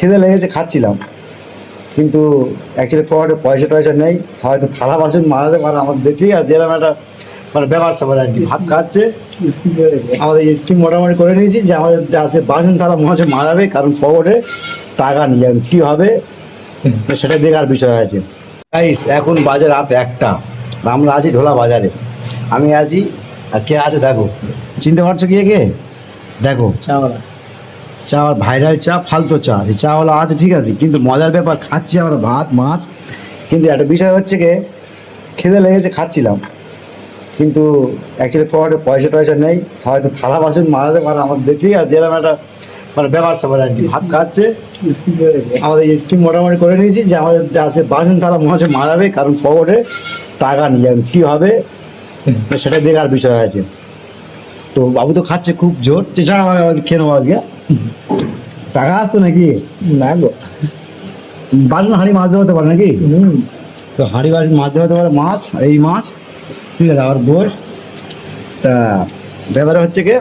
খিদে লেগেছে খাচ্ছিলাম, কিন্তু অ্যাকচুয়ালি পকেটে পয়সা টয়সা নেই, হয়তো থালা বাসন মারাতে পারে আমার দেখি আছে এরকম একটা মানে ব্যাপার স্যাপার আর কি। ভাত খাচ্ছে, আমাদের স্কিম মোটামুটি করে নিয়েছি যে আমাদের আছে বাসন থালা মনে হচ্ছে মারাবে, কারণ পকেটে টাকা নিয়ে যাবে, কী হবে সেটা দেখার বিষয় আছে। গাইস এখন বাজে রাত 1টা, আমরা আছি ঢোলা বাজারে, আমি আছি আর কে আছে দেখো, চিনতে পারছো কে কে? দেখো চাওয়ালা চা, ভাইরাল চা, ফালতু চা, সেই চাওয়ালা আছে ঠিক আছে, কিন্তু মজার ব্যাপার খাচ্ছি আমরা ভাত মাছ, কিন্তু একটা বিষয় হচ্ছে কি খিদে লেগেছে খাচ্ছিলাম, কিন্তু অ্যাকচুয়ালি পকেটে পয়সা টয়সা নেই, হয়তো থালা বাসন মারাতে পারে আমার দেখি আছে এরকম একটা মানে ব্যাপার স্যাপার আর কি। ভাত খাচ্ছে, আমাদের স্কিম মোটামুটি করে নিয়েছি যে আমাদের আছে বাসন থালা মনে হচ্ছে মারাবে, কারণ পকেটে টাকা নিয়ে যাবে, কী হবে সেটা দেখার বিষয় আছে। তো বাবু তো খাচ্ছে খুব জোর, চেষ্টা খেয়ে নেবো আজকে। টাকা আসতো নাকি? না গো। বাসন হাঁড়ি মাছ দেওয়া হতে পারে নাকি? তো হাঁড়ি বাসন মাছ দেওয়া হতে পারে, মাছ এই মাছ ঠিক আছে, আর গোশ। তা ব্যাপারে হচ্ছে কি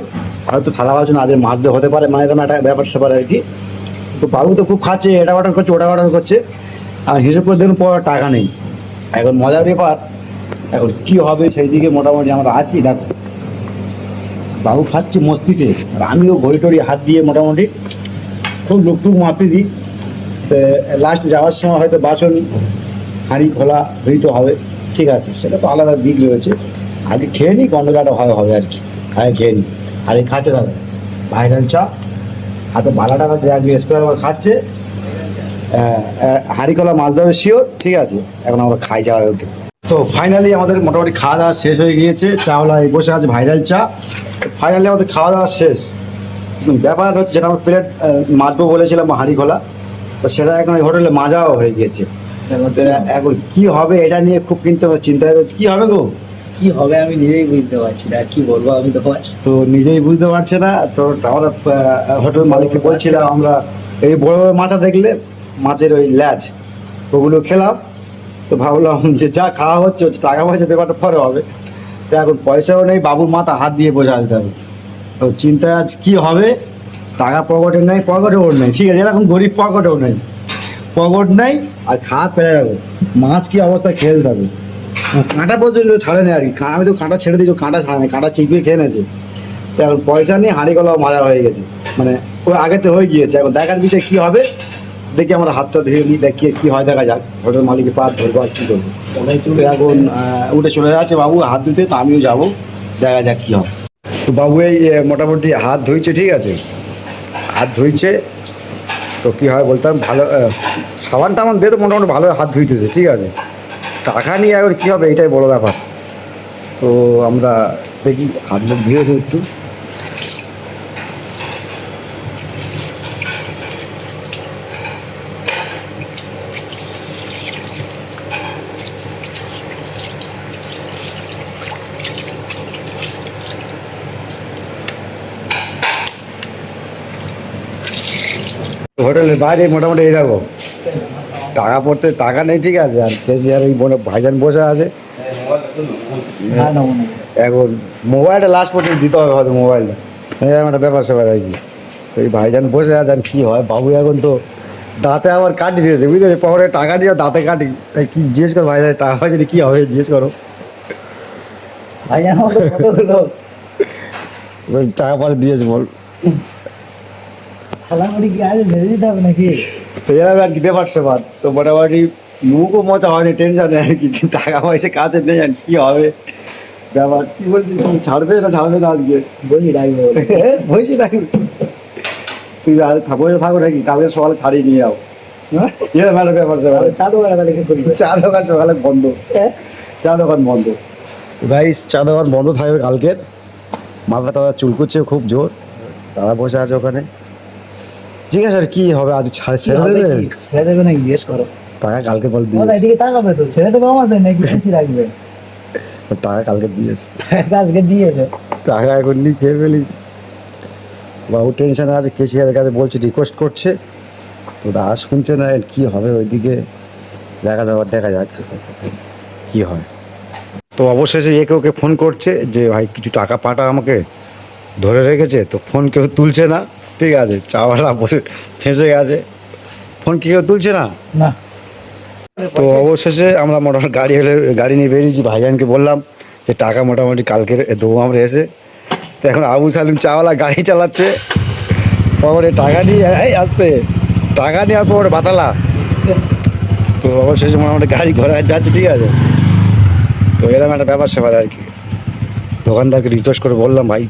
হয়তো থালা বাসন আজ মাছ দেওয়া হতে পারে, মানে এরকম একটা ব্যাপার স্যাপার আর কি। তো বাবু তো খুব খাচ্ছে, এটা অর্ডার করছে ওটা অর্ডার করছে, আর হিসেব করে দেখুন পর টাকা নেই। এখন মজার ব্যাপার, এখন কী হবে সেই দিকে মোটামুটি আমরা আছি। দেখো বাবু খাচ্ছে মস্তিতে, আর আমিও ঘড়ি টড়ি হাত দিয়ে মোটামুটি খুব লুকটুক মারতেছি। লাস্ট যাওয়ার সময় হয়তো বাসন হাঁড়ি খোলা ধুইতে হবে, ঠিক আছে, সেটা তো আলাদা দিক রয়েছে। আগে খেয়ে নিই, গন্ডলাটা হয় হবে আর কি, আগে খেয়ে নিই। আর এই খাচ্ছে দাদা ভাইরাল চা, হাতে বালাটা স্প্রে খাচ্ছে, হাঁড়ি খোলা মাছ দেবে শিওর, ঠিক আছে। এখন আমরা খাই যাওয়া ওকে। তো ফাইনালি আমাদের মোটামুটি খাওয়া দাওয়া শেষ হয়ে গিয়েছে, চাওলা এই বসে আছে ভাইরাল চা। ফাইনালি আমাদের খাওয়া দাওয়া শেষ। ব্যাপার হচ্ছে যেটা আমরা প্লেট মাজবো বলেছিলাম হাঁড়ি খোলা, তো সেটা এখন ওই হোটেলে মাজাও হয়ে গিয়েছে। তো এখন কী হবে এটা নিয়ে খুব কিন্তু চিন্তা করছি, কী হবে গো? কি হবে আমি নিজেই বুঝতে পারছি না, কি বলবো আমি তোমার। তো নিজেই বুঝতে পারছে না, তো আমরা হোটেল মালিককে বলছিলাম আমরা এই বড় বড় মাথা দেখলে মাছের ওই ল্যাজ ওগুলো খেলাম, তো ভাবলাম যে যা খাওয়া হচ্ছে টাকা পয়সা ব্যাপারটা পরে হবে। তো এখন পয়সাও নেই, বাবুর মাথা হাত দিয়ে বোঝা যেতে হবে। তো চিন্তায় আজ কী হবে, টাকা পকেটে নেই, পকেটেও নেই, ঠিক আছে, এরকম গরিব পকেটেও নেই, পকেট নেই আর খাওয়া পেরে যাবে, মাছ কী অবস্থা খেলতে হবে, কাঁটা পর্যন্ত ছাড়ে নেই আর কি। আমি তো কাঁটা ছেড়ে দিয়েছি, কাঁটা ছাড়ে নেই, কাঁটা চিপিয়ে খেয়ে নিয়েছে। তো এখন পয়সা নেই, হাঁড়ি গলাও মাজা হয়ে গেছে, মানে ওই আগেতে হয়ে গিয়েছে। এখন দেখার বিষয় কী হবে, দেখি আমরা হাতটা ধুয়ে নিই, দেখি কী হয়, দেখা যাক। হোটেল মালিকের পা ধরবো আর কী করবো। তো এখন উঠে চলে যাচ্ছে বাবু হাত ধুতে, তো আমিও যাবো, দেখা যাক কী হয়। তো বাবু এই মোটামুটি হাত ধুইছে, ঠিক আছে, হাত ধুইছে। তো কী হয় বলতাম, ভালো সাবান টাবান দিয়ে তো মোটামুটি ভালো হাত ধুইতেছে, ঠিক আছে। টাকা নিয়ে এখন কী হবে এটাই বড় ব্যাপার। তো আমরা দেখি হাত মুখ ধুয়ে দিই একটু। হোটেলের বাইরে মোটামুটি এইরকম টাকা পড়তে টাকা নেই, ঠিক আছে, আর কেসিয়ার এই ভাইজান বসে আছে। এখন মোবাইলটা লাস্ট পর্যন্ত দিতে হবে হয়তো, মোবাইলটা এরকম একটা ব্যাপার স্যাপার আর কি। তো এই ভাইজান বসে আছে, আর কী হয় বাবু এখন তো দাঁতে আবার কাটি দিয়েছে, বুঝলি, পরে টাকা দিয়ে দাঁতে কাটি। তাই কি জিজ্ঞেস করো ভাইজান, টাকা পয়সা কী হবে জিজ্ঞেস করো ভাইজান আমাকে কতগুলো টাকা পরে দিয়েছে বল। থালামুড়ি কি আগে ভেজে দিতে হবে নাকি? তো এরকম আর কি ব্যাপার স্যাপার। তো মোটামুটি মুখও মোচা হয়নি, টেনশনে আর কি, টাকা পয়সা কাছে নেই, আর কী হবে ব্যাপার। কী বলছিস, তুমি ছাড়বে না ছাড়বে না আজকে? বলি রাখবো বলছি রাখবি, তুই আর বসে থাকো নাকি, কালকে সকালে ছাড়িয়ে নিয়ে যাও। এরকম একটা ব্যাপার স্যাপার। চা দোকানে তাহলে কি করি? চা দোকান সকালে বন্ধ, চা দোকান বন্ধ গাইস, চা দোকান বন্ধ থাকবে কালকের। মাথাটা চুলকুচ্ছে খুব জোর, দাদা বসে আছে ওখানে। জিজ্ঞাসা আর কী হবে, আজ ছেড়ে দেবে? ছেড়ে দেবে নাকি জিজ্ঞেস করো। টাকা কালকে বল দিয়ে, এদিকে তাকাবে তো, ছেড়ে দেবে আমাদের নাকি বেশি রাখবে? টাকা কালকে দিয়েছে, আজকে দিয়েছে টাকা এখন নিয়ে খেয়ে ফেলি। বাবু টেনশনে আছে, কেসিয়ারের কাছে বলছে, রিকোয়েস্ট করছে, তো দাদা শুনছে না, কী হবে ওইদিকে দেখা যাবে, দেখা যাক কী হয়। তো অবশেষে একে ওকে ফোন করছে যে ভাই কিছু টাকা পাঠা, আমাকে ধরে রেখেছে, তো ফোন কেউ তুলছে না, ঠিক আছে, চাওয়ালা বসে ফেঁসে গেছে। ফোন কি কেউ তুলছে না? না তো অবশেষে আমরা মোটামুটি গাড়ি নিয়ে বেরিয়েছি। ভাইজানকে বললাম যে টাকা মোটামুটি কালকে দেবো আমরা এসে। তো এখন আবু সালিম চাওয়ালা গাড়ি চালাচ্ছে, পরে টাকা নিয়ে আসতে টাকা নেওয়ার পর বাতালা। তো অবশেষে মোটামুটি গাড়ি ঘোরা যাচ্ছে, ঠিক আছে। তো এরকম একটা ব্যাপার স্যাপার আর কি। দোকানদারকে রিকোয়েস্ট করে বললাম, ভাই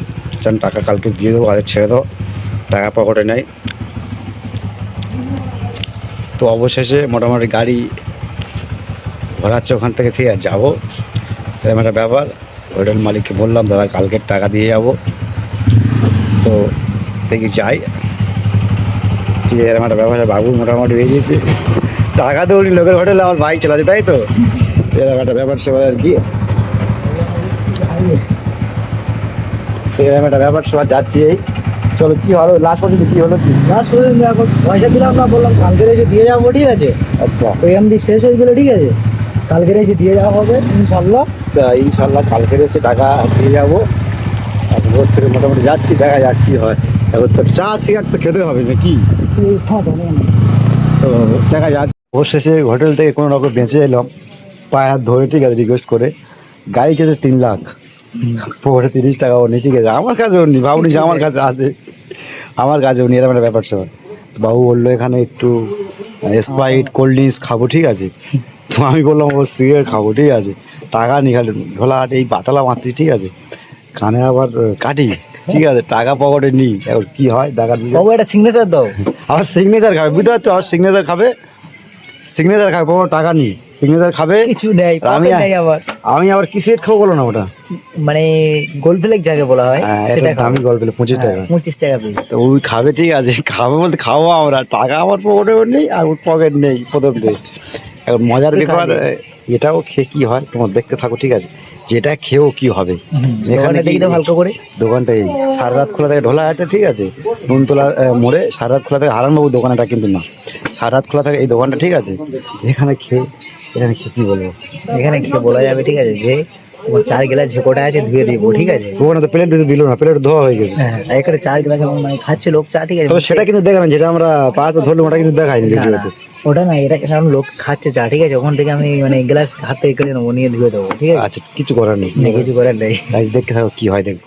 চান টাকা কালকে দিয়ে দেবো, আগে ছেড়ে দাও, টাকা পকেটে নেই। তো অবশেষে মোটামুটি গাড়ি ঘোরাচ্ছে ওখান থেকে, ঠিক আছে, যাবো। এরকম একটা ব্যাপার। হোটেল মালিককে বললাম, দাদা কালকের টাকা দিয়ে যাবো। তো দেখি যাই, ঠিক আছে। এরকম একটা ব্যাপার। বাবু মোটামুটি বেরিয়েছে, টাকা তো উনি লোকের হোটেলে আমার বাইক চালাচ্ছে, তাই তো এরকম একটা ব্যাপার সেবার আর কি। এরকম একটা ব্যাপার সেবার যাচ্ছি। এই চলো, কি হলো লাস্ট পর্যন্ত, কি হলো কি? লাস্ট পর্যন্ত এখন পয়সা দিলাম না, বললাম কালকে এসে দিয়ে যাবো, ঠিক আছে। আচ্ছা, ওই এমনি শেষ হয়ে গেলো, ঠিক আছে। কালকে এসে দিয়ে যাওয়া হবে ইনশাল্লাহ। তা ইনশাল্লাহ কালকে এসে টাকা দিয়ে যাবো। আর ভোর থেকে মোটামুটি যাচ্ছি, দেখা যাক কি হয়। এখন তো চা সিগারেট তো খেতে হবে নাকি? তো দেখা যাক। অবশেষে হোটেল থেকে কোনো রকম বেঁচে এলাম, পায়ে হাত ধরে, ঠিক আছে, রিকোয়েস্ট করে। গাড়ি চেতে 3 লাখ, পরে 30 টাকাও নেই, ঠিক আছে। আমার কাছেও নেই, বাবু নিজে আমার কাছে আছে, আমার কাছেও নেই। এরকম একটা ব্যাপার সব। বাবু বললো এখানে একটু স্প্রাইট কোল্ড ড্রিঙ্কস খাবো, ঠিক আছে। তো আমি বললাম ও সিগারেট খাবো, ঠিক আছে। টাকা নিখালে ঢোলাহাট এই বাতালা মারছি, ঠিক আছে। কানে আবার কাটি, ঠিক আছে, টাকা পকেটে নিই। এখন কি হয় দেখা দিই। বাবু একটা সিগনেচার দাও। আবার সিগনেচার খাবে, বুঝতে পারছো? আবার সিগনেচার খাবে, সিগনেচার খাবে, পকেটে টাকা নিই, সিগনেচার খাবে। কিছু নেই, আমি পকেট নেই আবার। আমি আবার কি সিগারেট খাবো বলো না ওটা? মানে গোল ফ্লেক যাকে বলা হয় সেটা খাও। আমি গল্প 25 টাকা। 25 টাকা পিস। তো ওই খাবে, ঠিক আছে। খাবে বলতে খাবো আমরা, টাকা আমার পকেটেও নেই আর ওর পকেট নেই প্রথম থেকে। এখন মজার ব্যাপার, এটাও খেয়ে কি হয় তোমার দেখতে থাকো, ঠিক আছে। যেটা খেয়েও কি হবে এখানে দোকানটা দেখি তো ভালো করে। দোকানটা এই সারা রাত খোলা থাকে, ঢোলাহাটে, ঠিক আছে, নুনতলা মোড়ে সারা রাত খোলা থাকে। হারানবাবু দোকানটা কিন্তু না, সারা রাত খোলা থাকে এই দোকানটা, ঠিক আছে। এখানে খেয়ে কি বলবো, এখানে খেয়ে বলা যাবে, ঠিক আছে, যে তোমার 4 গ্লাস যে কোটা আছে ধুয়ে দিব, ঠিক আছে। ওখানে তো প্লেট দিতে দিল না, প্লেট ধোয়া হয়ে গেছে। হ্যাঁ, এখানে 4 গ্লাস মানে খাচ্ছে লোক চা, ঠিক আছে। তবে সেটা কিন্তু দেখা না, যেটা আমরা পাতে ধরলাম ওটা কিন্তু দেখায়নি না, না, ভিডিওতে। ওটা না, এটা কারণ লোক খাচ্ছে চা, ঠিক আছে। ওখান থেকে আমি মানে গ্লাস হাত থেকে কেড়ে নেবো, নিয়ে ধুয়ে দেবো, ঠিক আছে। আচ্ছা, কিছু করার নেই, কিছু করার নেই। গাইস দেখতে থাকো কি হয় দেখো।